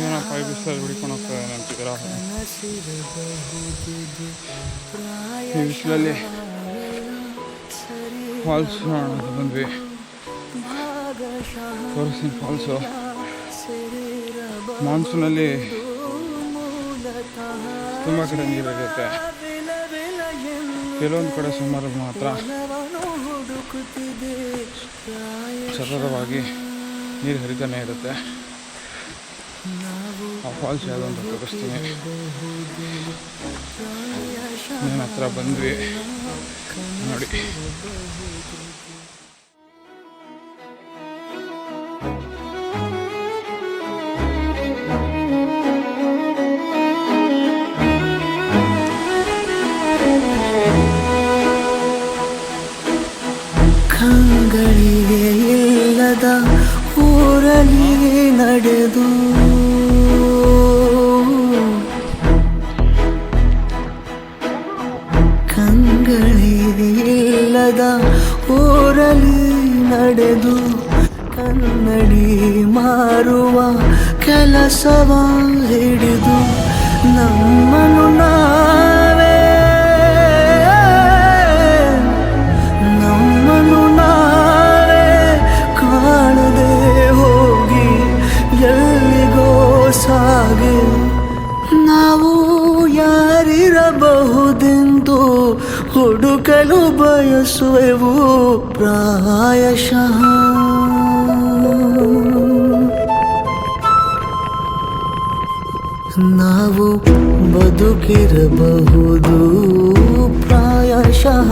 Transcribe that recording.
ಏನಪ್ಪ ಈ ಬಿಸಿಲಲ್ಲಿ ಹುಡ್ಕೊಂಡು ಹೋಗ್ತದೆ ಅಂತಿದ್ದೀರಾ? ಈ ಬಿಸಿಲಲ್ಲಿ ಫಾಲ್ಸ್ ನೋಡೋಣ ಅಂತ ಬಂದ್ವಿ. ತೋರಿಸ್ತೀನಿ ಫಾಲ್ಸು. ಮಾನ್ಸೂನಲ್ಲಿ ತುಂಬ ಕಡೆ ನೀರಿರುತ್ತೆ, ಕೆಲವೊಂದು ಕಡೆ ಸುಮಾರು ಮಾತ್ರ ಸತತವಾಗಿ ನೀರು ಹರಿತಾನೆ ಇರುತ್ತೆ. ಆ ಫಾಲ್ಸ್ ಯಾವುದು ಅಂತ ತೋರಿಸ್ತೀನಿ. ನನ್ನ ಹತ್ರ ಬಂದ್ವಿ ನೋಡಿ. ಕಂಗಳಿಗೆ ಇಲ್ಲದ ಊರಲ್ಲಿ ನಡೆದು ಕಂಗಳಿಲ್ಲದ ಊರಲ್ಲಿ ನಡೆದು ಕನ್ನಡಿ ಮಾರುವ ಕೆಲಸವ ಹಿಡಿದು ನಮ್ಮನ್ನು ನಾವೇ ಕಾಣದೆ ಹೋಗಿ ಎಲ್ಲಿಗೋ ಸಾಗಿ ನಾವು ಯಾರಿರಬಹುದೆಂದು ಹುಡುಕಲು ಬಯಸುವೆವು ಪ್ರಾಯಶಃ. ನಾವು ಬದುಕಿರಬಹುದು ಪ್ರಾಯಶಃ.